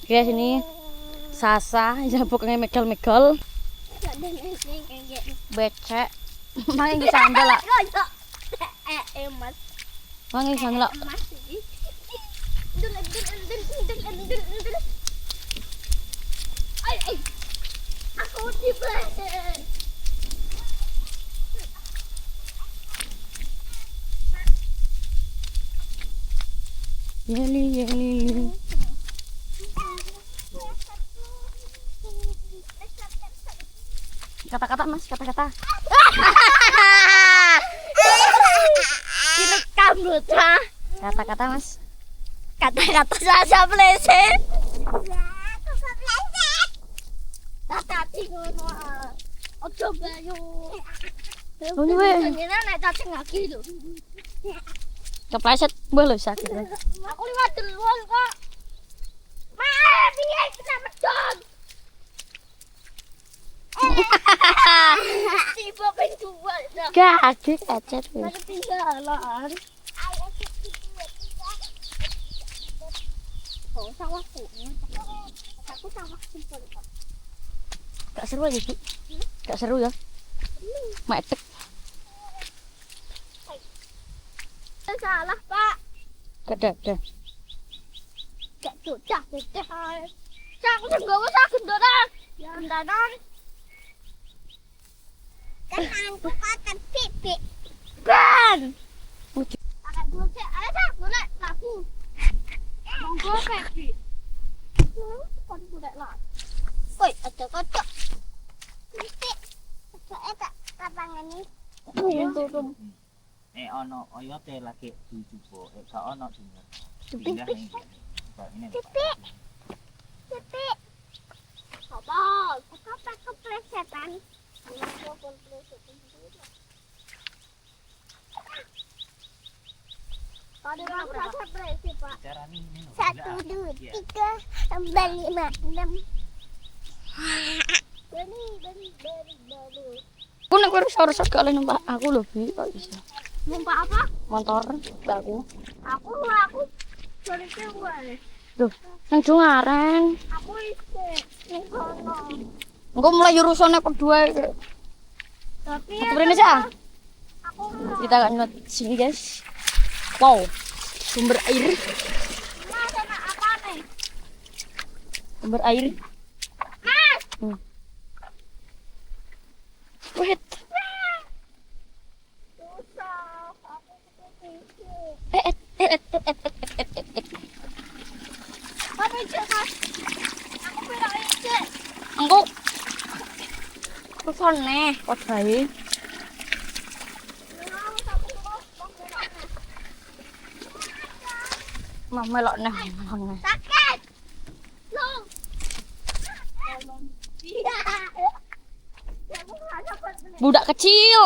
Guys, ini Sasa yang pokoknya megal-megal. Becek. Mang iki sandal lah. Mang iki sandal. Aku dibeleh. Yeli. Kata-kata Mas, kata-kata. Direkam Putra. Kata-kata Mas. Kata-kata Sasa pleset. Tati ngono. Ojo bayu. Ngono wae. Jenengan nek cacing lagi lho. Kepleset mbah lho sakit. Aku liwat duluan kok. Maaf, piye kena medon. Tiba penjual dah. Gak kecet wis. Mana tinggalan. Oh, sawahku. Aku sawah simpel kok. Gak seru aja sih. Gak seru ya. Metek. Salah, Pak. Gak ada. Gak cocok deh. Aku nggawa sakit dorang. Ya ndanan. Kan aku pakai pipi. Kan. Pakai dua sih. Ayo dah, golek laku. Monggo pipi. Kon golek lah. Woi, ada kocok. Pipi. Kocoknya tak lapangan ini. Turun. Ono oyote lagi dijubo, gak ono dinner. Pipi. Ini Pipi. Pipi. Apa? Apa keplesetan? Ada berapa pleset, Pak? cara ini. 1, 2, 3, 4, 5, 6. Bani. Aku nek harus gak oleh numpak aku lho, Bi. Kok bisa? Numpak apa? Motor mbak aku. Aku dari cewek. Duh, nang Jongaren. Aku isi ning kono. Engko mulai urusane kedua iki. Tapi Sebenarnya sih aku kita gak nyot sini, guys. Wow, sumber air. Mas sama apa nih? Sumber air. Mas. Wait. Susah. Aku kepikiran. Apa itu, Mas? Aku bilang itu. Engko kesane kok bae. Mah melok neh. Sakit. Long. Iya. Budak kecil.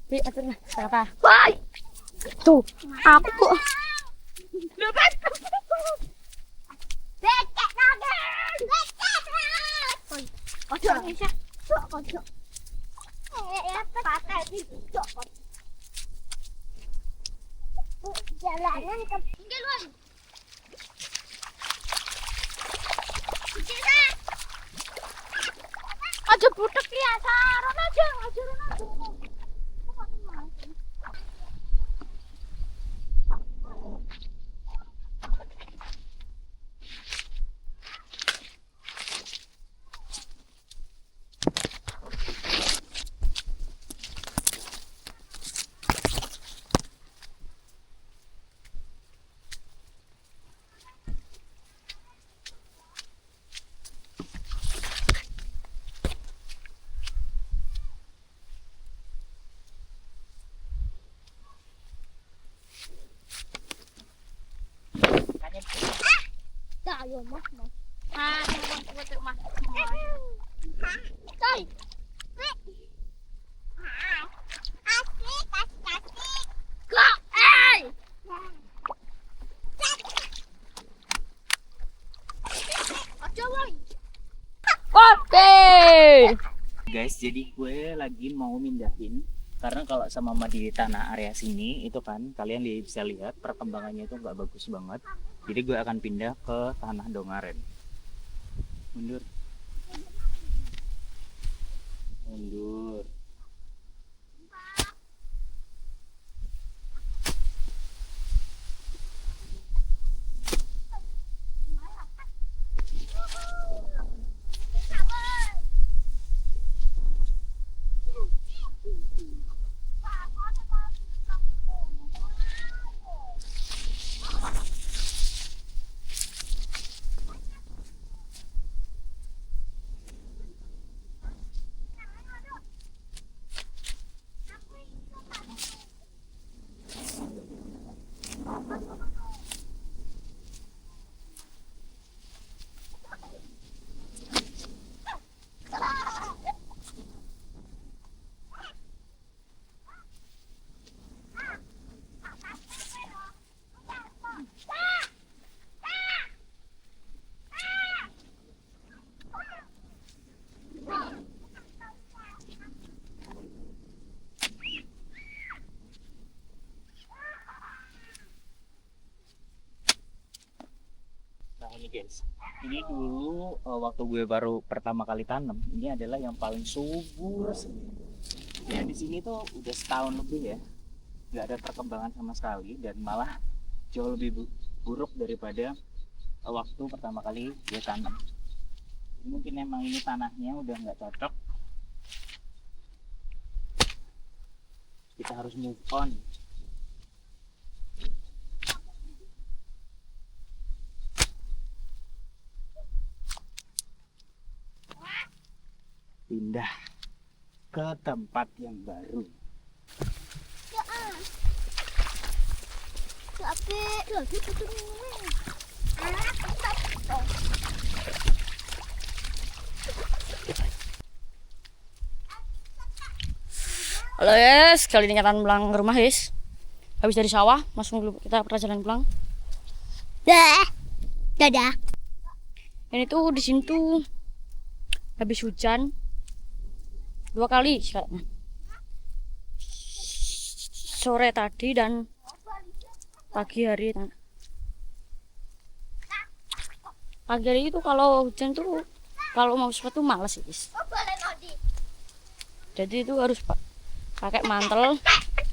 Bi, aturnya apa? Woi. Tuh, aku kok Lepas. Becek nagen. Becek. Ojo bisa. Ojo. Pakai di cok. Jalanan ke pinggir luar. Kita. Aja butek ya, saron aja. Dah, yo mas. Mas. Coi. Kok, Oke. Guys, jadi gue lagi mau mindahin Karena kalau sama di tanah area sini itu kan kalian bisa lihat perkembangannya itu nggak bagus banget. Jadi gue akan pindah ke tanah Dongaren. Mundur. Mundur. Nah ini guys, ini dulu waktu gue baru pertama kali tanam, ini adalah yang paling subur. Ya di sini tuh udah setahun lebih ya, nggak ada perkembangan sama sekali dan malah jauh lebih buruk daripada waktu pertama kali gue tanam. Mungkin emang ini tanahnya udah nggak cocok. Kita harus move on. Pindah ke tempat yang baru. Halo guys, kali ini nyatan pulang ke rumah guys. Habis dari sawah, langsung dulu kita perjalanan pulang. Dadah. Ini tuh di sini tuh habis hujan 2 kali kayaknya. Sore tadi dan pagi hari. Pagi hari itu kalau hujan tuh kalau mau sepatu malas guys. Jadi itu harus pakai mantel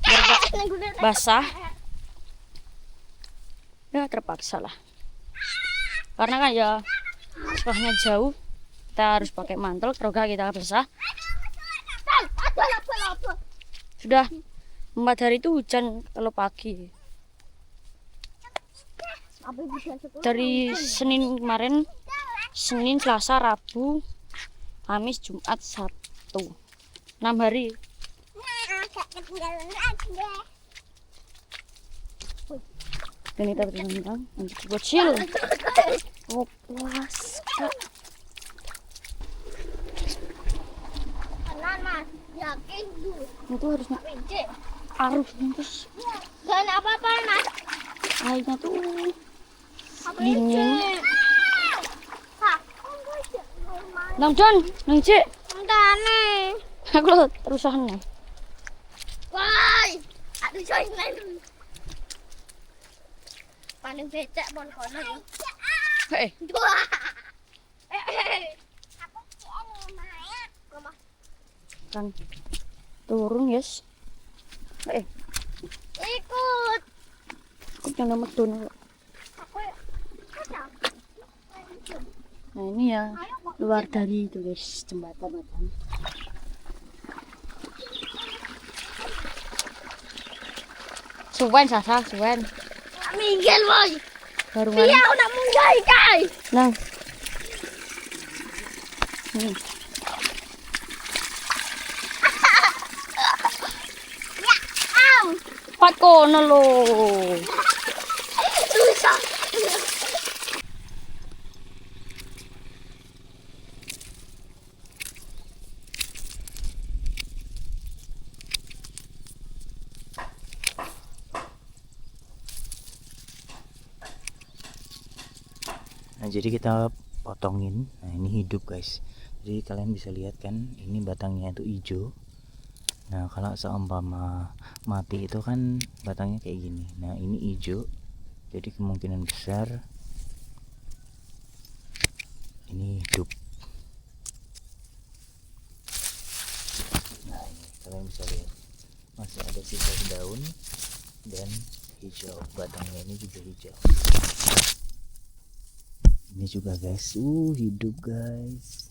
biar gak basah. Ya terpaksa lah. Karena kan ya sekolahnya jauh, kita harus pakai mantel kalau gak kita basah. Sudah 4 hari itu hujan kalau pagi. Dari Senin kemarin, Senin, Selasa, Rabu, Kamis, Jumat, Sabtu, 6 hari. Ini kita bertentang untuk bocil. Oh puas kak. Mas, yakin dulu. Itu harusnya arus terus Gak apa-apa, Mas. airnya tuh dingin. Nang John, nang Cik. Entane. Aku lo terusan nih. Woi, aduh coy main. Paling becek pon kono ya. Wah. Kan turun yes. Ikut. Aku jangan medun. Nah ini ya luar dari itu guys, jembatan. Suwen Sasa, suwen. Minggir boy. Baru Iya, udah munggah kai. Nah. Ya, am. Pat kono lo. Susah. Nah jadi kita potongin. Nah ini hidup guys. Jadi kalian bisa lihat kan, ini batangnya itu hijau. Nah, kalau seumpama mati itu kan batangnya kayak gini. Nah, ini hijau. Jadi kemungkinan besar ini hidup. Nah, ini kalian bisa lihat masih ada sisa daun dan hijau. Batangnya ini juga hijau. Ini juga guys, hidup guys.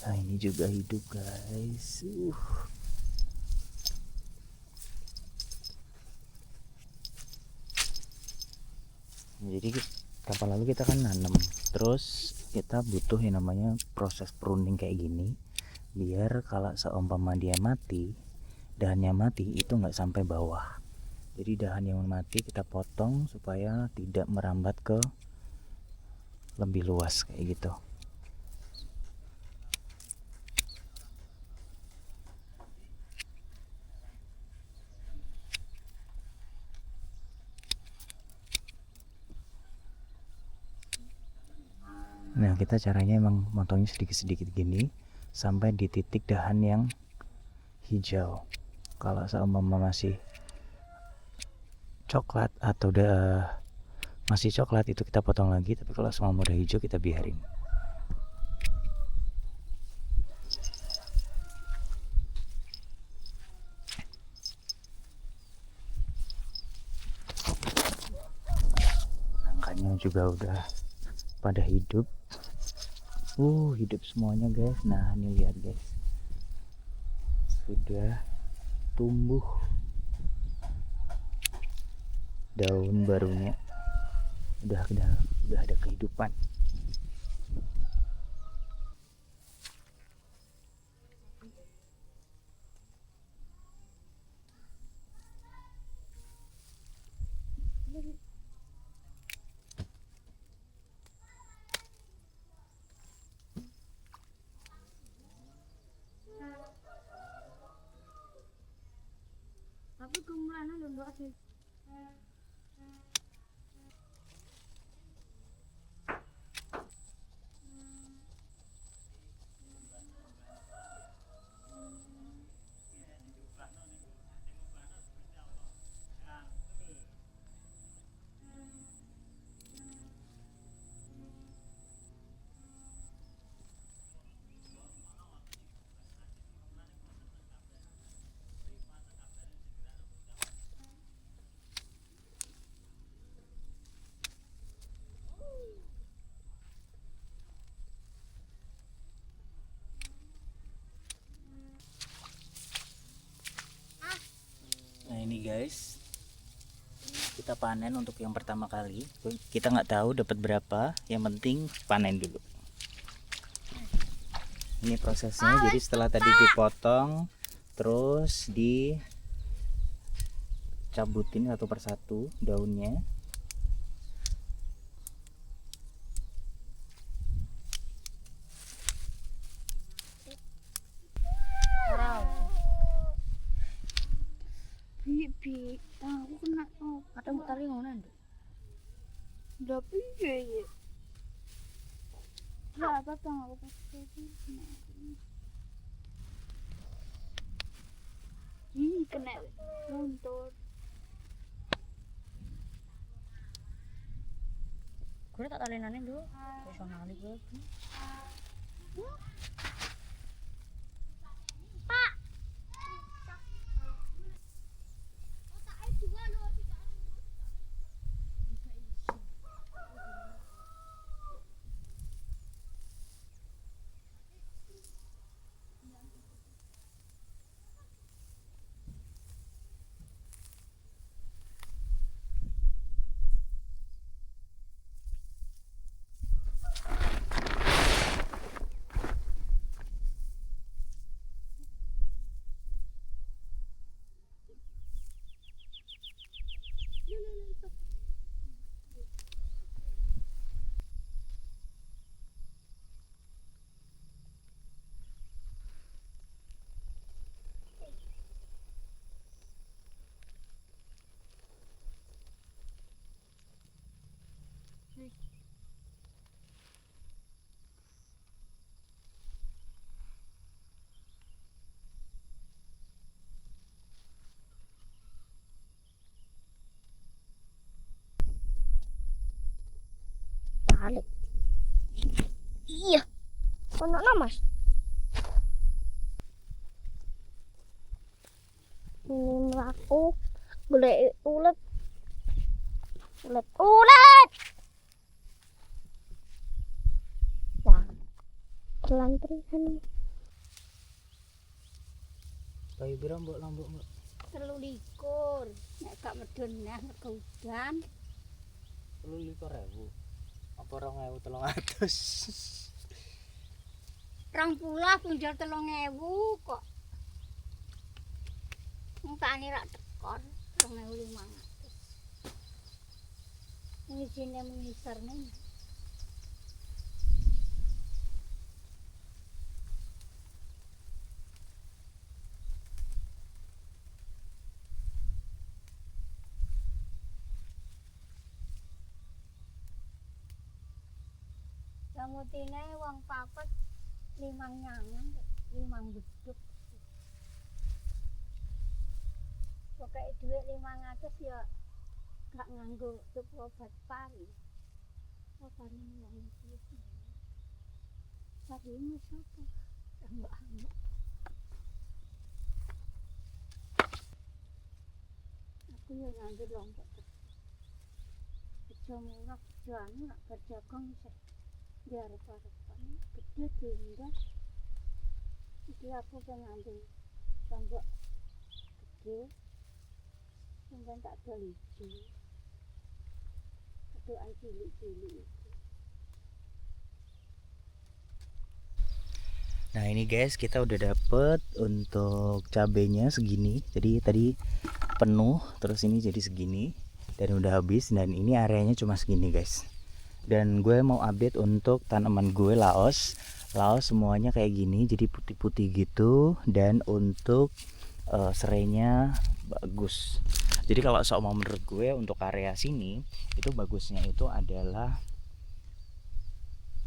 Nah, ini juga hidup guys. Jadi kapan lalu kita kan nanam, terus kita butuh yang namanya proses pruning kayak gini, biar kalau seumpama dia mati, dahannya mati itu nggak sampai bawah. Jadi dahan yang mati kita potong supaya tidak merambat ke lebih luas kayak gitu. Nah, kita caranya emang motongnya sedikit-sedikit gini sampai di titik dahan yang hijau. Kalau seumpama masih coklat atau udah masih coklat itu kita potong lagi, tapi kalau semua udah hijau kita biarin. Nangkanya juga udah pada hidup. Hidup semuanya guys. Nah, ini lihat guys, sudah tumbuh daun barunya, udah ada kehidupan. Tapi kemana lu asli? Nah, ini guys, kita panen untuk yang pertama kali. Kita nggak tahu dapat berapa, yang penting panen dulu. Ini prosesnya. Jadi setelah tadi dipotong, terus dicabutin satu persatu daunnya. Bi, aku kena Ada mbok tali ngono nduk. udah piye ya? Lah apa aku pakai ini kena luntur. Gue tak talinane nduk. Wis ono ali gue. Pak. balik. Iya. Ono Mas. Ini mlaku golek ulet. Ulet. Nah, kelantrian. Kayu pira mbok lombok mbok? 23. Nek gak medun neh mergo udan. 23.000. Apa 2.300? 20 punjul 3.000 kok. Wong tani rak tekon 2.500. Ngijine mengisar ning. Samutine wong papat 5 nyangan, 5 beduk. Pokoke dhuwit 500 ya gak nganggo tuku obat pari. Obat ini wong iki. Pari ini sapa? Mbak. Aku yo nganggo lombok. Kerja murah, kerja anu nak kerja kong sih. Biar harapan gede tinggal. Jadi aku pengambil lombok gede. Kemudian tak ada hijau. Ketuaan cilik-cilik. Nah ini guys, kita udah dapet untuk cabenya segini. Jadi tadi penuh, terus ini jadi segini dan udah habis. Dan ini areanya cuma segini guys. Dan gue mau update untuk tanaman gue Laos. Laos semuanya kayak gini, jadi putih-putih gitu. Dan untuk serainya bagus. Jadi kalau seumpama menurut gue untuk area sini itu bagusnya itu adalah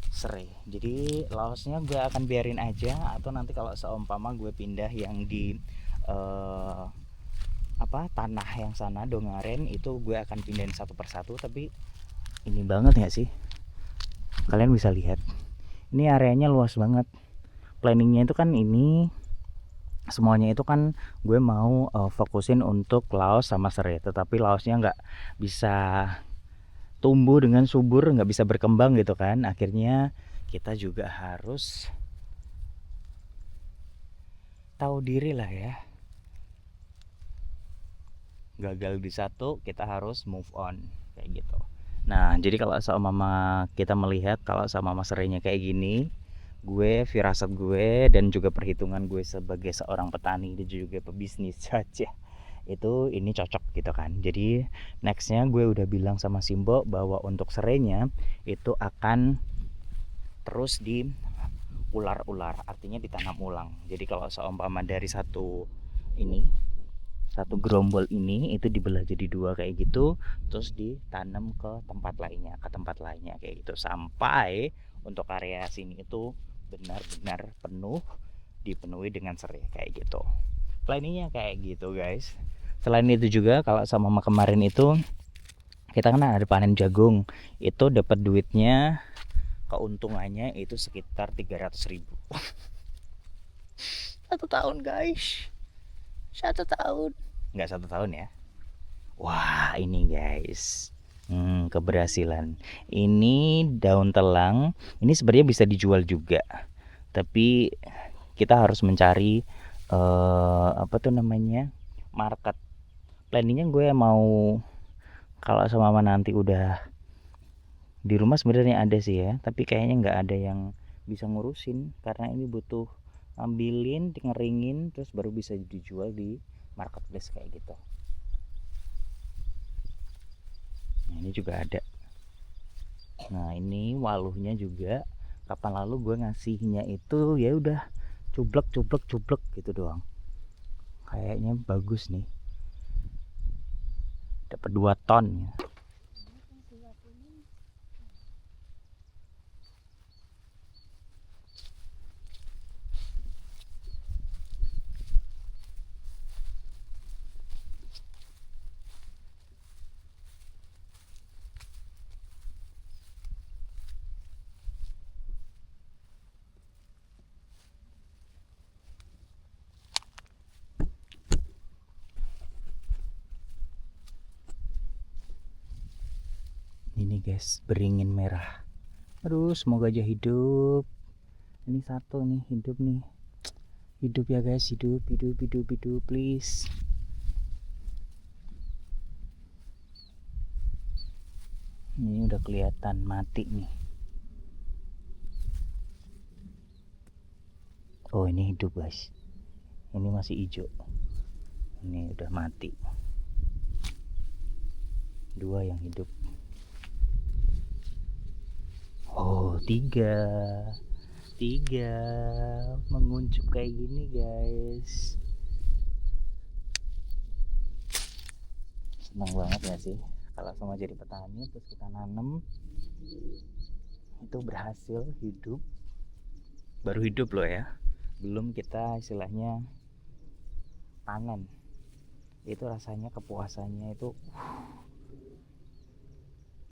serai. Jadi Laosnya gue akan biarin aja, atau nanti kalau seumpama gue pindah yang di tanah yang sana Dongaren itu gue akan pindahin satu persatu. Tapi ini banget nggak sih? Kalian bisa lihat. Ini areanya luas banget. Planningnya itu kan ini semuanya itu kan gue mau fokusin untuk Laos sama serai, tetapi Laosnya nggak bisa tumbuh dengan subur, nggak bisa berkembang gitu kan. Akhirnya kita juga harus tahu diri lah ya. Gagal di satu, kita harus move on kayak gitu. Nah jadi kalau sama kita melihat kalau sama serainya kayak gini, gue firasat gue dan juga perhitungan gue sebagai seorang petani dan juga pebisnis saja itu ini cocok gitu kan. Jadi nextnya gue udah bilang sama Simbo bahwa untuk serainya itu akan terus di ular-ular, artinya ditanam ulang. Jadi kalau seumpama dari satu gerombol ini itu dibelah jadi 2 kayak gitu, terus ditanam ke tempat lainnya kayak gitu, sampai untuk area sini itu benar-benar dipenuhi dengan serai kayak gitu. Planningnya kayak gitu guys. Selain itu juga kalau sama kemarin itu kita kan ada panen jagung, itu dapat duitnya, keuntungannya itu sekitar 300.000 1 tahun guys. 1 tahun, nggak 1 tahun ya. Wah ini guys, keberhasilan. Ini daun telang, ini sebenarnya bisa dijual juga, tapi kita harus mencari market. Planningnya gue mau kalau sama nanti udah di rumah sebenarnya ada sih ya, tapi kayaknya nggak ada yang bisa ngurusin karena ini butuh ambilin, ngeringin, terus baru bisa dijual di marketplace kayak gitu. Nah, ini juga ada. Nah ini waluhnya juga kapan lalu gue ngasihnya itu ya udah cublek gitu doang. Kayaknya bagus nih, dapat 2 ton ya. guys, beringin merah. Aduh, semoga aja hidup. Ini satu nih, hidup nih. Hidup ya guys, hidup, please. Ini udah kelihatan mati nih. Oh, ini hidup guys. Ini masih hijau. Ini udah mati. Dua yang hidup. Oh, tiga menguncup kayak gini guys. Senang banget ya sih kalau sama jadi petani terus kita nanam itu berhasil hidup. Baru hidup loh ya, belum kita istilahnya panen. Itu rasanya kepuasannya itu